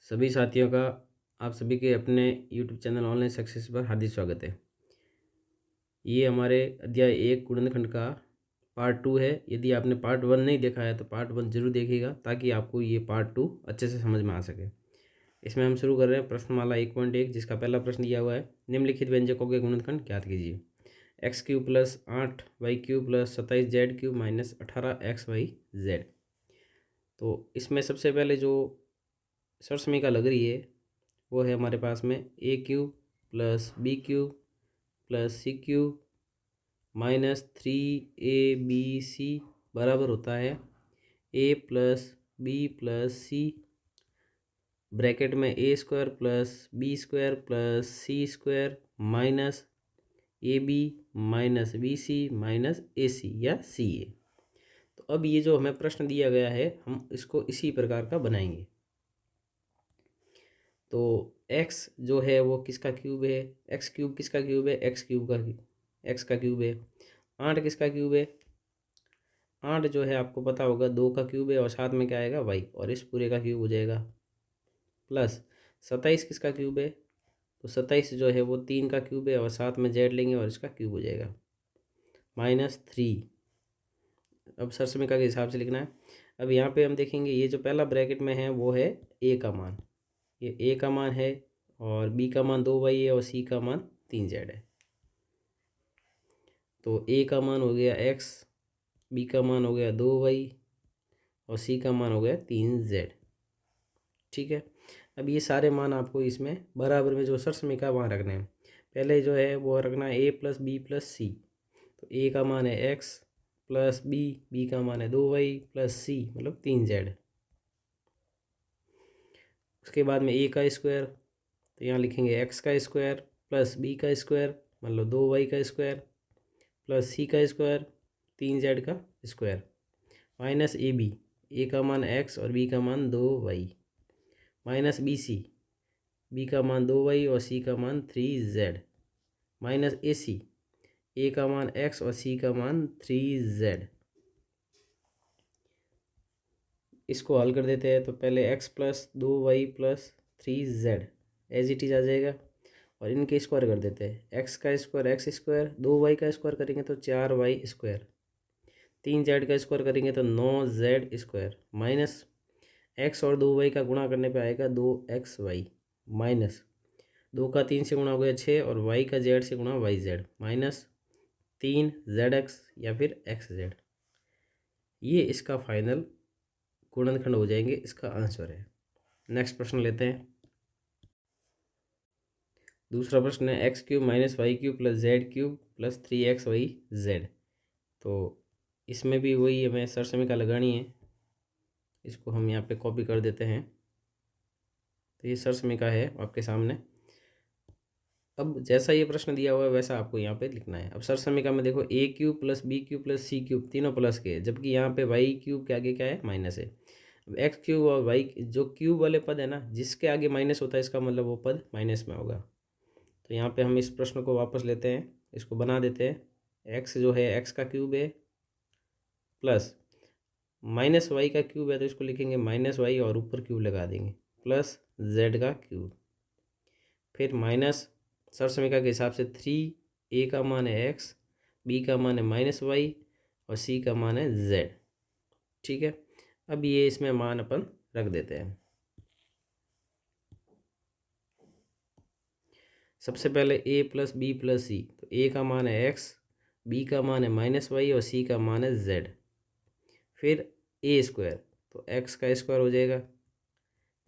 सभी साथियों का आप सभी के अपने YouTube चैनल ऑनलाइन सक्सेस पर हार्दिक स्वागत है। ये हमारे अध्याय 1 गुणनखंड का पार्ट 2 है। यदि आपने पार्ट 1 नहीं देखा है तो पार्ट 1 जरूर देखिएगा ताकि आपको ये पार्ट 2 अच्छे से समझ में आ सके। इसमें हम शुरू कर रहे हैं प्रश्नमाला 1.1 जिसका पहला प्रश्न दिया हुआ है, निम्नलिखित व्यंजकों के गुणनखंड ज्ञात कीजिए। x³ plus 8y³ plus 27z³ minus 18xyz। तो इसमें सबसे पहले जो सरसमीका लग रही है वो है हमारे पास में a³ plus b³ plus c³ minus 3abc बराबर होता है a plus b plus c bracket में a² plus b² plus c² minus ab minus bc minus ac या ca। तो अब ये जो हमें प्रश्न दिया गया है हम इसको इसी प्रकार का बनाएंगे। तो x जो है वो किसका क्यूब है, x³ किसका क्यूब है, x का क्यूब है। 8 किसका क्यूब है, 8 जो है आपको पता होगा 2 का क्यूब है और साथ में क्या आएगा y और इस पूरे का क्यूब हो जाएगा। प्लस 27 किसका क्यूब है, तो 27 जो है वो 3 का क्यूब है और साथ में z लेंगे और इसका क्यूब हो जाएगा। माइनस 3। अब सरसमीका के हिसाब से लिखना है। अब यहाँ पे हम देखेंगे ये जो पहला ब्रैकेट में है वो है a का मान, ये a का मान है और b का मान 2y है और c का मान 3z है। तो a का मान हो गया x, b का मान हो गया 2y और c का मान हो गया 3z। ठीक है, अब ये सारे मान आपको इसमें बराबर में जो सरसमीका वहाँ रखने हैं। पहले जो है वो रखना है a प्लस बी प्लस सी। तो a का मान है x प्लस b का मान है 2y प्लस c मतलब 3z। उसके बाद में a का स्क्वायर, तो यहाँ लिखेंगे x का स्क्वायर प्लस b का स्क्वायर मतलब 2y का स्क्वायर प्लस c का स्क्वायर 3z का स्क्वायर माइनस a का मान x और b का मान 2y माइनस b का मान 2y और c का मान 3z माइनस a का मान x और c का मान 3z। इसको हल कर देते हैं तो पहले x plus 2y plus 3z as it is आ जाएगा और इनके स्क्वायर कर देते हैं। x का स्क्वायर एक्स स्क्वायर, 2y का स्क्वायर करेंगे तो 4y स्क्वायर, 3z का स्क्वायर करेंगे तो 9z स्क्वायर माइनस x और 2y का गुणा करने पे आएगा 2xy माइनस 2 का 3 से गुणा हो गया 6 और y का z से गुणा yz माइनस 3zx या फिर xz। ये इसका फाइनल गुणनखंड हो जाएंगे, इसका आंसर है। नेक्स्ट प्रश्न लेते हैं। दूसरा प्रश्न है x³ minus y³ plus z³ plus 3xyz। तो इसमें भी वही हमें सरसमीका लगानी है। इसको हम यहाँ पे कॉपी कर देते हैं। तो ये सरसमीका है आपके सामने। अब जैसा ये प्रश्न दिया हुआ है वैसा आपको यहाँ पे लिखना है। अब सरसमीका में देखो a³ plus b³ plus c³ तीनों प्लस के, जबकि यहाँ पे y³ के आगे क्या है, माइनस है। अब x³ और y जो क्यूब वाले पद है ना, जिसके आगे माइनस होता है इसका मतलब वो पद माइनस में होगा। तो यहाँ पे हम इस प्रश्न को वापस लेते हैं, इसको बना देते हैं। x जो है x का क्यूब है प्लस माइनस y का क्यूब है तो इसको लिखेंगे माइनस y और ऊपर क्यूब लगा देंगे प्लस z का क्यूब। फिर माइनस सरसमीका के हिसाब से 3, a का मान है x, b का मान है माइनस y और c का मान है z। ठीक है, अब ये इसमें मान अपन रख देते हैं। सबसे पहले a प्लस बी प्लस सी, तो a का मान है x, b का मान है माइनस y और c का मान है z। फिर a स्क्वायर, तो x का स्क्वायर हो जाएगा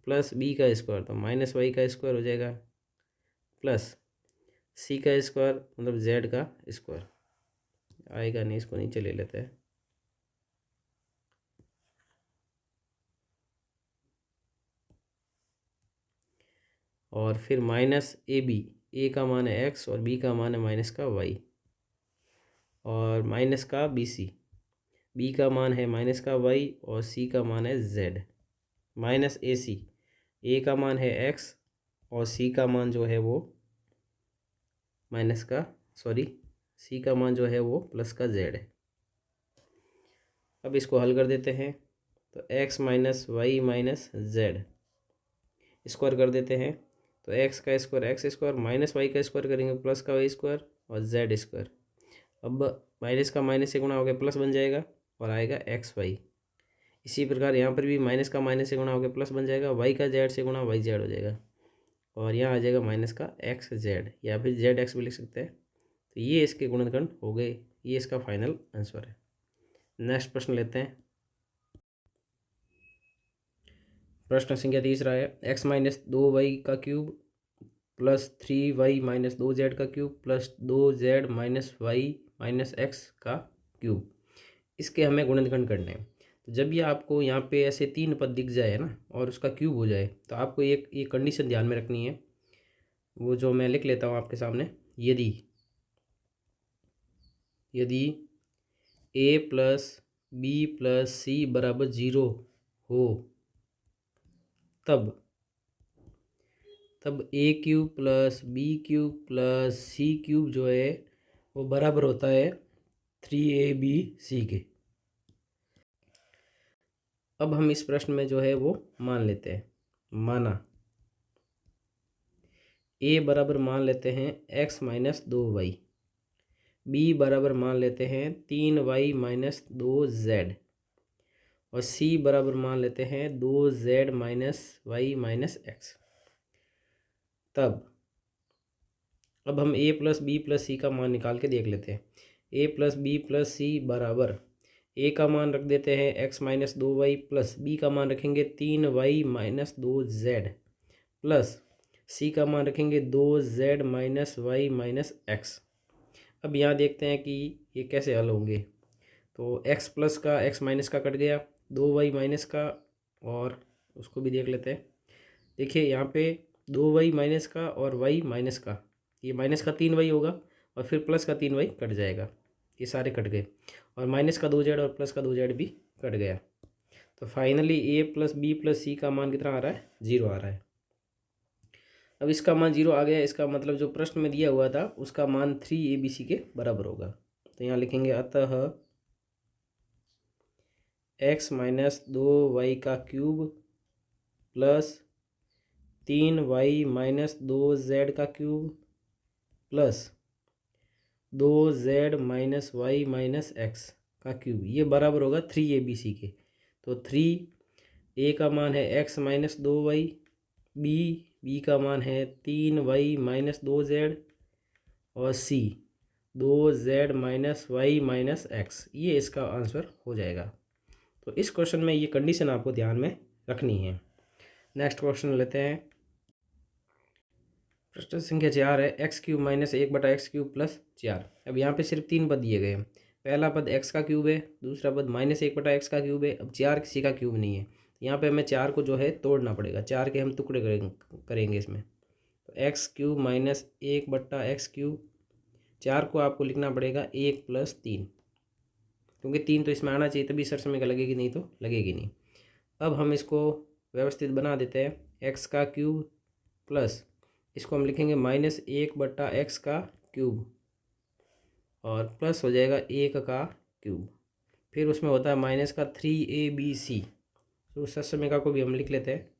प्लस b का स्क्वायर तो माइनस y का स्क्वायर हो जाएगा प्लस c का स्क्वायर मतलब z का स्क्वायर आएगा नहीं, इसको नीचे ले लेते हैं। और फिर माइनस a का मान है x और b का मान है माइनस का y और माइनस का b का मान है माइनस का y और c का मान है z माइनस a का मान है x और c का मान जो है वो माइनस का c का मान जो है वो प्लस का z है। अब इसको हल कर देते हैं तो x minus Y minus z square कर देते हैं तो एक्स का स्क्वायर माइनस वाई का स्क्वायर करेंगे प्लस का वाई स्क्वायर और जेड स्क्वायर। अब माइनस का माइनस से गुणा हो गया प्लस बन जाएगा और आएगा एक्स वाई। इसी प्रकार यहाँ पर भी माइनस का माइनस से गुणा हो गया प्लस बन जाएगा, वाई का जेड से गुणा वाई जेड हो जाएगा और यहाँ आ जाएगा माइनस का एक्स जेड या फिर जेड एक्स भी लिख सकते हैं। तो ये इसके गुणनखंड हो गए, ये इसका फाइनल आंसर है। नेक्स्ट प्रश्न लेते हैं। प्रश्न संख्या 3 है एक्स माइनस 2 वाई का cube plus 3 Y minus 2 Z का cube plus 2 Z minus Y minus X का क्यूब, इसके हमें गुणनखंड करने हैं। तो जब ये आपको यहाँ पे ऐसे 3 पद दिख जाए ना और उसका क्यूब हो जाए तो आपको एक ये कंडीशन ध्यान में रखनी है, वो जो मैं लिख लेता हूँ आपके सामने। यदि A plus B plus C बराबर 0 हो तब A cube plus B cube plus C cube जो है वो बराबर होता है 3ABC के। अब हम इस प्रश्न में जो है वो मान लेते हैं, माना ए बराबर मान लेते हैं एक्स माइनस 2 वाई, बी बराबर मान लेते हैं 3 वाई माइनस 2 जेड और सी बराबर मान लेते हैं 2 Z minus Y minus X. तब अब हम ए प्लस बी प्लस सी का मान निकाल के देख लेते हैं। A plus B plus C बराबर ए का मान रख देते हैं X minus 2 Y plus B का मान रखेंगे 3 वाई माइनस 2 जेड प्लस सी का मान रखेंगे 2 Z minus Y minus X. अब यहाँ देखते हैं कि ये कैसे हल होंगे। तो एक्स प्लस का एक्स माइनस का कट गया, 2 वाई माइनस का और उसको भी देख लेते हैं। देखिए यहाँ पे 2 वाई माइनस का और वाई माइनस का, ये माइनस का 3 वाई होगा और फिर प्लस का 3 वाई कट जाएगा, ये सारे कट गए और माइनस का 2 जेड और प्लस का 2 जेड भी कट गया। तो फाइनली ए प्लस बी प्लस सी का मान कितना आ रहा है, 0 आ रहा है। अब इसका मान 0 आ गया, इसका मतलब जो प्रश्न में दिया हुआ था उसका मान 3ABC के बराबर होगा। तो यहाँ लिखेंगे अतः एक्स माइनस 2 वाई का cube plus 3 Y minus 2 Z का cube plus 2 Z minus Y minus X का क्यूब, ये बराबर होगा 3ABC के। तो 3 ए का मान है एक्स माइनस 2 वाई, बी का मान है 3 वाई माइनस 2 जेड और c 2 Z minus Y minus x, ये इसका आंसर हो जाएगा। तो इस क्वेश्चन में ये कंडीशन आपको ध्यान में रखनी है। नेक्स्ट क्वेश्चन लेते हैं। प्रश्न संख्या 4 है एक्स क्यूब माइनस 1/एक्स क्यूब प्लस 4। अब यहाँ पे सिर्फ 3 पद दिए गए हैं। पहला पद एक्स का क्यूब है, दूसरा पद माइनस 1/एक्स का क्यूब है। अब 4 किसी का क्यूब नहीं है, यहाँ पे हमें 4 को जो है तोड़ना पड़ेगा, 4 के हम टुकड़े करेंगे इसमें। तो एक्स क्यूब माइनस 1/एक्स क्यूब, 4 को आपको लिखना पड़ेगा 1 + 3, क्योंकि 3 तो इसमें आना चाहिए तभी सरसमीका लगेगी, नहीं तो लगेगी नहीं। अब हम इसको व्यवस्थित बना देते हैं, एक्स का क्यूब प्लस इसको हम लिखेंगे माइनस 1/एक्स का क्यूब और प्लस हो जाएगा 1 का क्यूब, फिर उसमें होता है माइनस का 3ABC। तो उस सरसमीका को भी हम लिख लेते हैं।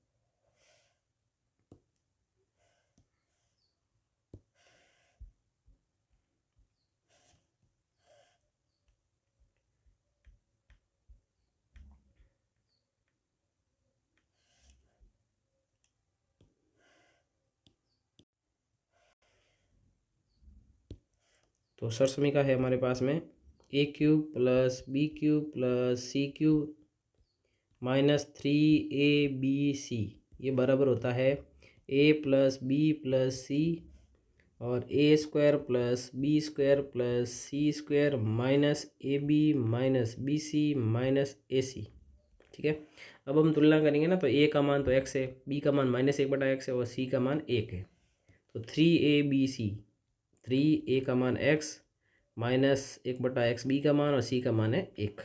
तो सरसमीका है हमारे पास में A cube plus B cube plus C cube minus 3ABC, ये बराबर होता है A plus B plus C और A square plus B square plus C square minus AB minus BC minus AC। ठीक है, अब हम तुलना करेंगे ना, तो ए का मान तो एक्स है, बी का मान माइनस 1/एक्स है और सी का मान 1 है। तो 3ABC, 3 ए का मान एक्स माइनस 1/एक्स बी का मान और सी का मान है 1।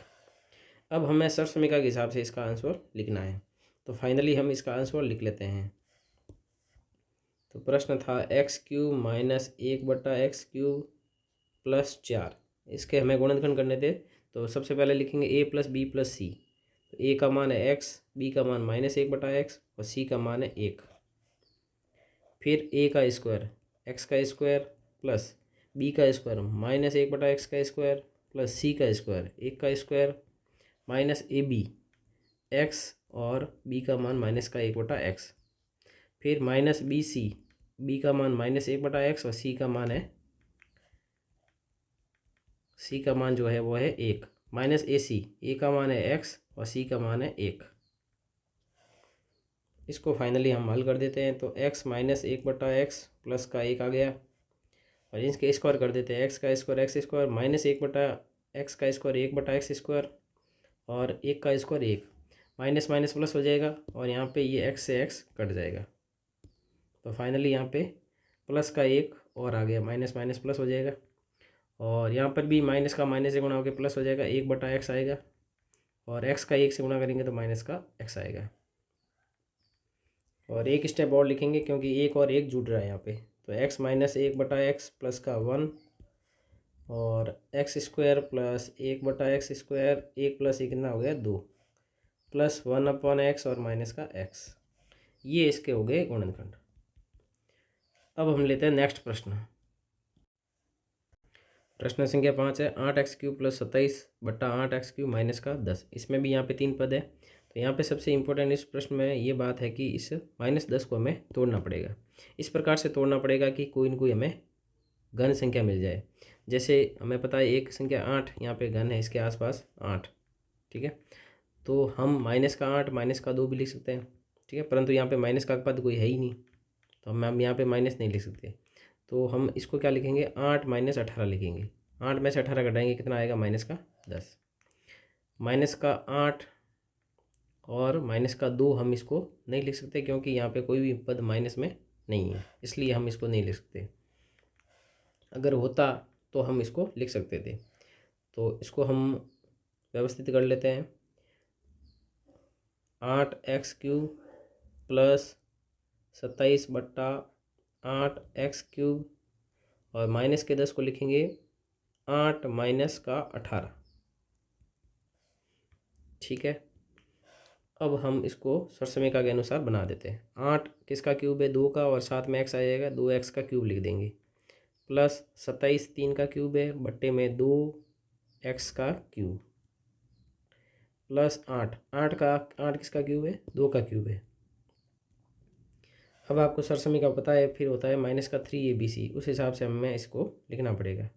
अब हमें सरसमीका के हिसाब से इसका आंसर लिखना है, तो फाइनली हम इसका आंसर लिख लेते हैं। तो प्रश्न था एक्स क्यूब माइनस 1/एक्स क्यूब प्लस 4, इसके हमें गुणनखंड करने थे। तो सबसे पहले लिखेंगे ए प्लस बी प्लस सी। तो ए का मान है एक्स, बी का मान माइनस 1/एक्स और सी का मान है 1। फिर ए का स्क्वायर एक्स का स्क्वायर प्लस बी का स्क्वायर माइनस 1/x का स्क्वायर प्लस सी का स्क्वायर 1 का स्क्वायर माइनस ए बी एक्स और बी का मान माइनस का 1/x। फिर माइनस बी सी बी का मान माइनस 1/x और सी का मान है जो है वो है 1 माइनस ए सी ए का मान है x और सी का मान है 1। इसको फाइनली हम हल कर देते हैं तो x माइनस 1/x प्लस का 1 आ गया और इसके स्क्वायर कर देते हैं x स्क्वायर माइनस 1/x का स्क्वायर 1/x स्क्वायर और 1 का स्क्वायर 1 माइनस माइनस प्लस हो जाएगा और यहाँ पे ये x से x कट जाएगा तो फाइनली यहाँ पे प्लस का 1 और आ गया माइनस माइनस प्लस हो जाएगा और यहाँ पर भी माइनस का माइनस से गुणा होकर प्लस हो जाएगा 1/x आएगा और x का 1 से गुणा करेंगे तो माइनस का x आएगा। और एक स्टेप और लिखेंगे क्योंकि 1 और 1 जुड़ रहा है यहाँ पे तो x माइनस 1/x प्लस का 1 और x square plus 1/x square 1 plus 1 कितना हो गया 2 प्लस 1/x और माइनस का x। ये इसके हो गए गुणनखंड। अब हम लेते हैं नेक्स्ट प्रश्न। प्रश्न संख्या 5 है 8x³ प्लस 27/8x³ माइनस का 10। इसमें भी यहाँ पे 3 पद है तो यहाँ पे सबसे इम्पोर्टेंट इस प्रश्न में ये बात है कि इस -10 को हमें तोड़ना पड़ेगा। इस प्रकार से तोड़ना पड़ेगा कि कोई न कोई हमें घन संख्या मिल जाए। जैसे हमें पता है एक संख्या 8 यहाँ पे घन है इसके आसपास 8, ठीक है। तो हम माइनस का 8 माइनस का 2 भी लिख सकते हैं, ठीक है, परंतु यहाँ पे माइनस का पद कोई है ही नहीं तो हम यहाँ पे माइनस नहीं लिख सकते। तो हम इसको क्या लिखेंगे 8 माइनस 18 लिखेंगे। 8 में से 18 घटाएंगे कितना आएगा माइनस का 10। माइनस का 8 और माइनस का 2 हम इसको नहीं लिख सकते क्योंकि यहाँ पे कोई भी पद माइनस में नहीं है, इसलिए हम इसको नहीं लिख सकते। अगर होता तो हम इसको लिख सकते थे। तो इसको हम व्यवस्थित कर लेते हैं। 8x³ प्लस 27/8x³ और माइनस के 10 को लिखेंगे 8 माइनस का 18, ठीक है। अब हम इसको सरसमीका के अनुसार बना देते हैं। 8 किसका क्यूब है 2 का और साथ में x आ जाएगा 2x का क्यूब लिख देंगे प्लस 27 3 का क्यूब है बट्टे में 2x का क्यूब प्लस 8 किसका क्यूब है 2 का क्यूब है। अब आपको सरसमीका पता है फिर होता है माइनस का 3abc, उस हिसाब से हमें इसको लिखना पड़ेगा।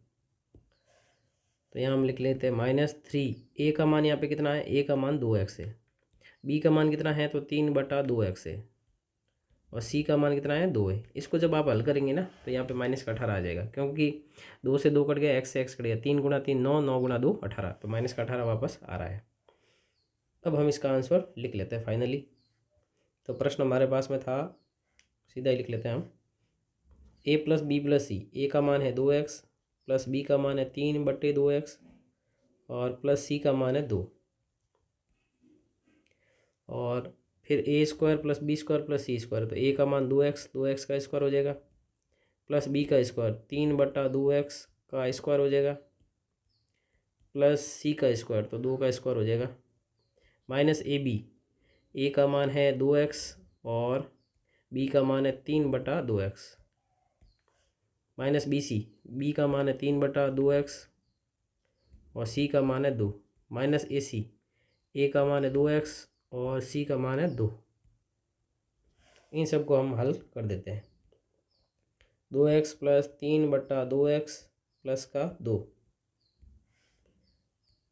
तो यहाँ हम लिख लेते हैं -3। ए का मान यहाँ पे कितना है ए का मान 2x है, बी का मान कितना है तो 3/2x है और सी का मान कितना है 2 है। इसको जब आप हल करेंगे ना तो यहाँ पे माइनस का 18 आ जाएगा क्योंकि 2 से 2 कट गया x से x कट गया 3 × 3 9 9 × 2 18 तो माइनस का 18 वापस आ रहा है। अब हम इसका आंसर लिख लेते हैं फाइनली। तो प्रश्न हमारे पास में था सीधा ही लिख लेते हैं हम a प्लस बी प्लस सी। ए का मान है 2x प्लस बी का मान है 3/2x और प्लस सी का मान है 2 और फिर a² plus b² plus c²। तो a का मान 2x का स्क्वायर हो जाएगा प्लस b का स्क्वायर 3/2x का स्क्वायर हो जाएगा प्लस c का स्क्वायर तो 2 का स्क्वायर हो जाएगा माइनस a का मान है 2x और b का मान है 3/2x माइनस b का मान है 3/2x और c का मान है 2 माइनस a का मान है 2x और c का मान है 2। इन सब को हम हल कर देते हैं। 2x प्लस 3/2x प्लस का 2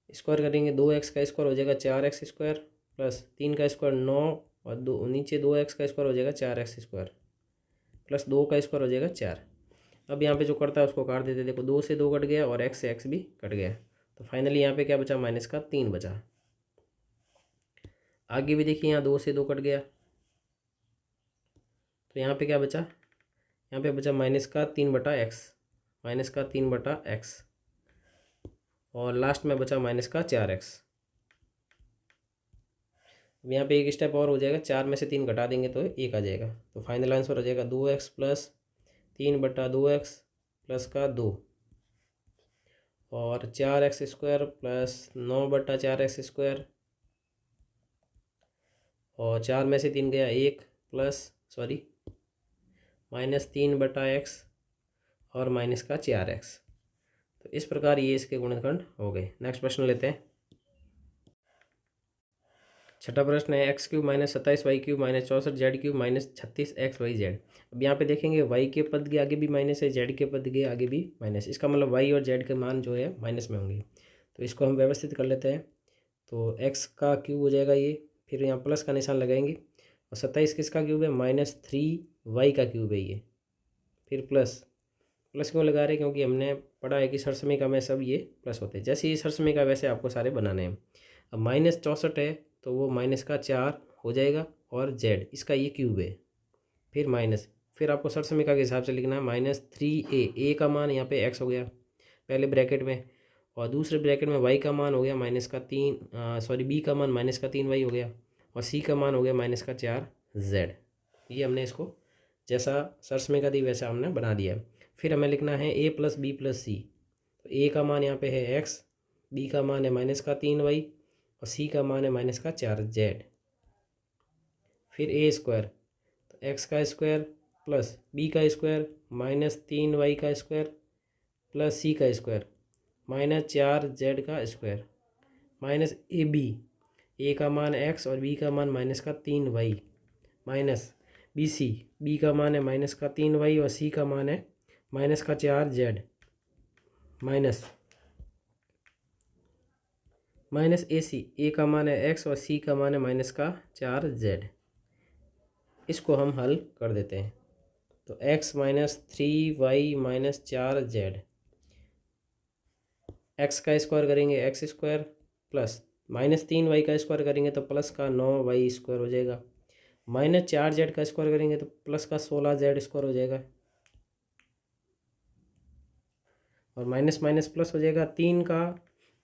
स्क्वायर करेंगे 2x का स्क्वायर हो जाएगा 4x² प्लस 3 का स्क्वायर 9 और 2 नीचे 2x का स्क्वायर हो जाएगा 4x² प्लस 2 का स्क्वायर हो जाएगा 4। अब यहाँ पे जो करता है उसको काट देते, देखो 2 से 2 कट गया और x से x भी कट गया तो फाइनली यहाँ पे क्या बचा माइनस का 3 बचा। आगे भी देखिए यहाँ 2 से 2 कट गया तो यहाँ पे क्या बचा, यहाँ पे बचा माइनस का 3/x और लास्ट में बचा माइनस का 4x। यहाँ पे एक स्टेप और हो जाएगा, 4 में से 3 घटा देंगे तो 1 आ जाएगा तो फाइनल आंसर हो जाएगा 2x प्लस 3/2x प्लस का 2 और 4x² प्लस 9/4x² और 4 में से 3 गया 1 प्लस -3/x और माइनस का 4x। तो इस प्रकार ये इसके गुणनखंड हो गए। नेक्स्ट प्रश्न लेते हैं। छठा प्रश्न है x³ -27y³ -64z³ -36xyz। अब यहाँ पे देखेंगे y के पद के आगे भी माइनस है, z के पद के आगे भी माइनस, इसका मतलब y और z के मान जो है माइनस में होंगे। तो इसको हम व्यवस्थित कर लेते हैं। तो x का क्यूब हो जाएगा ये, फिर यहाँ प्लस का निशान लगाएंगे, और 27 किसका क्यूब है, -3y का क्यूब है ये, फिर प्लस क्यों लगा रहे हैं, क्योंकि हमने पढ़ा है कि सरसमीका में सब ये प्लस होते हैं। जैसे ये सरसमीका वैसे आपको सारे बनाने हैं। अब -64 है तो वो माइनस का 4 हो जाएगा, और z इसका ये क्यूब है, फिर माइनस, फिर आपको सरसमीका के हिसाब से लिखना है -3a का मान यहाँ पे x हो गया पहले ब्रैकेट में, और दूसरे ब्रैकेट में y का मान हो गया b का मान -3y हो गया, और c का मान हो गया -4z। ये हमने इसको जैसा सरसमीका दी वैसा हमने बना दिया। फिर हमें लिखना है a + b + c। तो a का मान यहाँ पे है x, b का मान है -3y, और c का मान है -4z। फिर a², तो x का स्क्वायर प्लस b का स्क्वायर -3y का स्क्वायर प्लस c का स्क्वायर -4z का स्क्वायर माइनस a का मान x और b का मान -3y माइनस b का मान है -3y और c का मान है -4z माइनस a का मान है x और c का मान है -4z। इसको हम हल कर देते हैं। तो x -3y -4z, x का स्क्वायर करेंगे x² प्लस -3y का स्क्वायर करेंगे तो प्लस का 9y² हो जाएगा, -4z का स्क्वायर करेंगे तो प्लस का 16z² हो जाएगा, और माइनस माइनस प्लस हो जाएगा,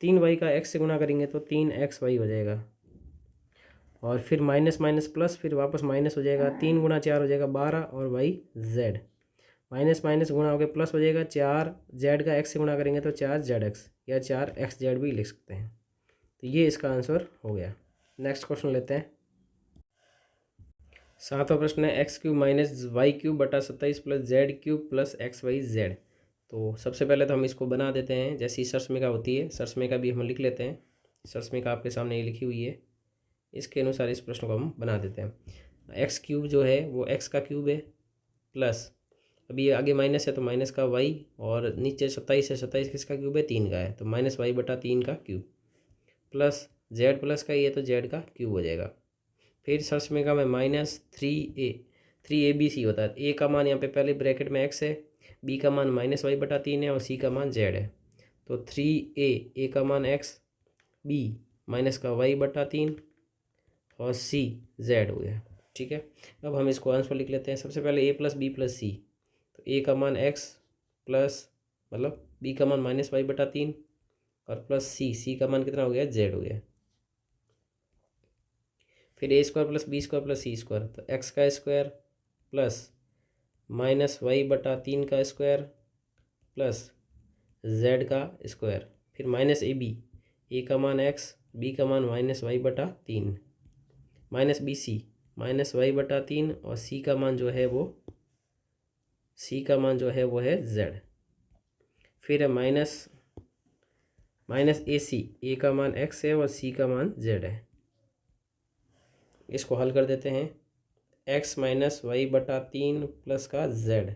3y का x से गुणा करेंगे तो 3xy हो जाएगा, और फिर माइनस माइनस प्लस, फिर वापस माइनस हो जाएगा, 3 × 4 हो जाएगा 12 और yz, माइनस माइनस गुणा हो गया प्लस हो जाएगा, 4z का x से गुणा करेंगे तो 4zx या 4xz भी लिख सकते हैं। तो ये इसका आंसर हो गया। नेक्स्ट क्वेश्चन लेते हैं। सातवां प्रश्न है x³ - y³ बटा 27 + z³ + xyz। तो सबसे पहले तो हम इसको बना देते हैं, जैसी सरसमीका होती है सरसमीका भी हम लिख लेते हैं। सरसमीका आपके सामने ये लिखी हुई है, इसके अनुसार इस प्रश्न को हम बना देते हैं। x³ जो है वो x का क्यूब है, प्लस अभी ये आगे माइनस है तो माइनस का y, और नीचे 27 है, 27 किसका क्यूब है, 3 का है, तो -y/3 का क्यूब, प्लस z प्लस का ये तो z का क्यूब हो जाएगा। फिर सरसमीका में -3abc होता है। a का मान यहाँ पे पहले ब्रैकेट में x है, b का मान -y/3 है, और c का मान z है। तो 3a का मान x, b माइनस का y/3 और c z हो गया। ठीक है, अब हम इसको आंसर लिख लेते हैं। सबसे पहले a + b + c, तो a का मान x प्लस मतलब b का मान -y/3 और प्लस c का मान कितना हो गया, z हो गया। फिर a² + b² + c², तो x का स्क्वायर प्लस -y/3 का स्क्वायर प्लस z का स्क्वायर, फिर -ab, a का मान x, b का मान -y/3 -bc -y/3 और c का मान जो है वो है z। फिर है -ac, a का मान x है और c का मान z है। इसको हल कर देते हैं। x - y/3 प्लस का z,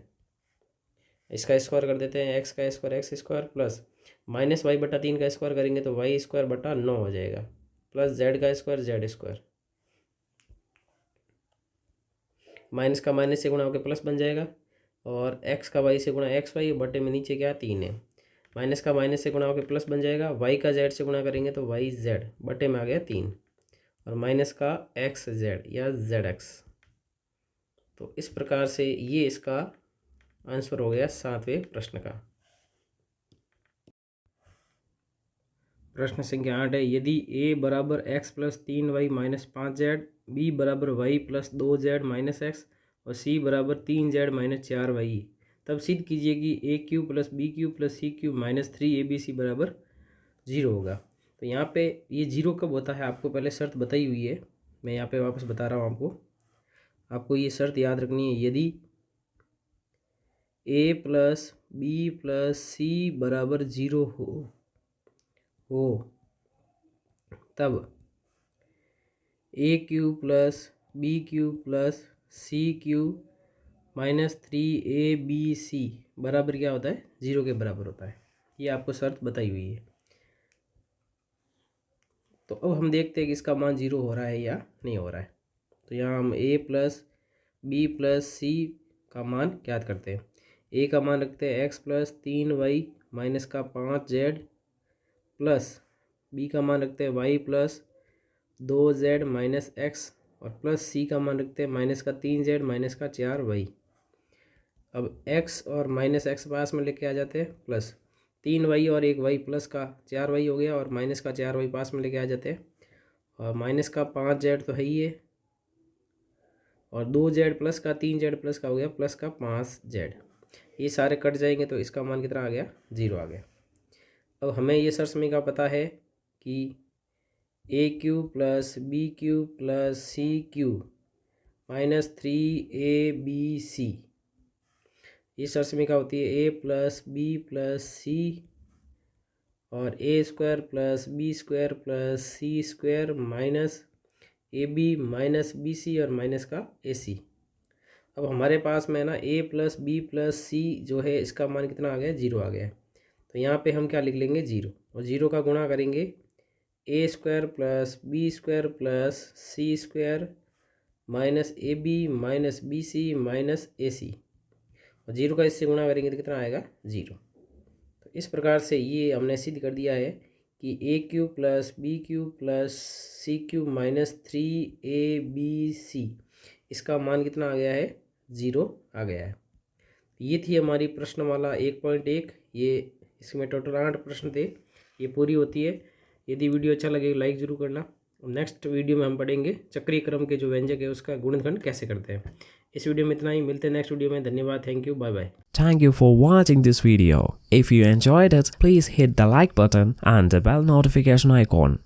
इसका स्क्वायर कर देते हैं, x का स्क्वायर x² प्लस -y/3 का स्क्वायर करेंगे तो y²/9 हो जाएगा, प्लस z का स्क्वायर z², माइनस का माइनस से गुणा होकर प्लस बन जाएगा, और x का y से गुणा xy, बटे में नीचे क्या 3 है, माइनस का माइनस से गुणा होकर प्लस बन जाएगा, y का z से गुणा करेंगे तो yz, बटे में आ गया 3, और माइनस का xz या zx। तो इस प्रकार से ये इसका आंसर हो गया 7वें प्रश्न का। प्रश्न संख्या 8 है, यदि a बराबर x + 3y - 5z, b बराबर y + 2z - x और c बराबर 3z - 4y, तब सिद्ध कीजिए कि a³ + b³ + c³ - 3abc बराबर 0 होगा। तो यहाँ पे ये 0 कब होता है, आपको पहले शर्त बताई हुई है, मैं यहाँ पे वापस बता रहा हूँ आपको ये शर्त याद रखनी है। यदि A plus B plus C बराबर 0 हो तब A cube plus B cube plus C cube minus 3ab बराबर क्या होता है, 0 के बराबर होता है। ये आपको शर्त बताई हुई है। तो अब हम देखते हैं कि इसका मान 0 हो रहा है या नहीं हो रहा है। तो यहाँ हम a प्लस बी प्लस सी का मान ज्ञात करते हैं। a का मान रखते हैं x प्लस 3y माइनस का 5z प्लस b का मान रखते हैं y plus 2z minus x और प्लस c का मान रखते हैं माइनस का 3z माइनस का 4y। अब x और माइनस x पास में लेके आ जाते हैं, प्लस 3y और 1y प्लस का 4y हो गया और माइनस का 4y पास में लेके आ जाते हैं और माइनस का 5z तो है ही है और 2z प्लस का 3z प्लस का हो गया प्लस का 5z। ये सारे कट जाएंगे तो इसका मान कितना आ गया, 0 आ गया। अब हमें ये सर समीकरण पता है कि A cube plus B cube plus C cube minus 3ab ये सर समीकरण होती है A plus B plus C और A square plus B square plus C square minus A B minus B C और माइनस का ए सी। अब हमारे पास में ना ए प्लस बी प्लस सी जो है इसका मान कितना आ गया, 0 आ गया है। तो यहाँ पे हम क्या लिख लेंगे, 0 और 0 का गुणा करेंगे A square plus B square plus C square minus A B minus B C minus A C और 0 का इससे गुणा करेंगे तो कितना आएगा, 0। तो इस प्रकार से ये हमने सिद्ध कर दिया है कि A cube plus B cube plus C cube minus 3ab इसका मान कितना आ गया है, 0 आ गया है। ये थी हमारी प्रश्नमाला 1.1। ये इसमें टोटल 8 प्रश्न थे, ये पूरी होती है। यदि वीडियो अच्छा लगे लाइक ज़रूर करना। नेक्स्ट वीडियो में हम पढ़ेंगे चक्रीय क्रम के जो व्यंजक है उसका गुणनखंड कैसे करते हैं। इस वीडियो में इतना ही, मिलते हैं नेक्स्ट वीडियो में। धन्यवाद, thank you, bye bye. Thank you for watching this video. If you enjoyed it, please hit the like button and the bell notification icon.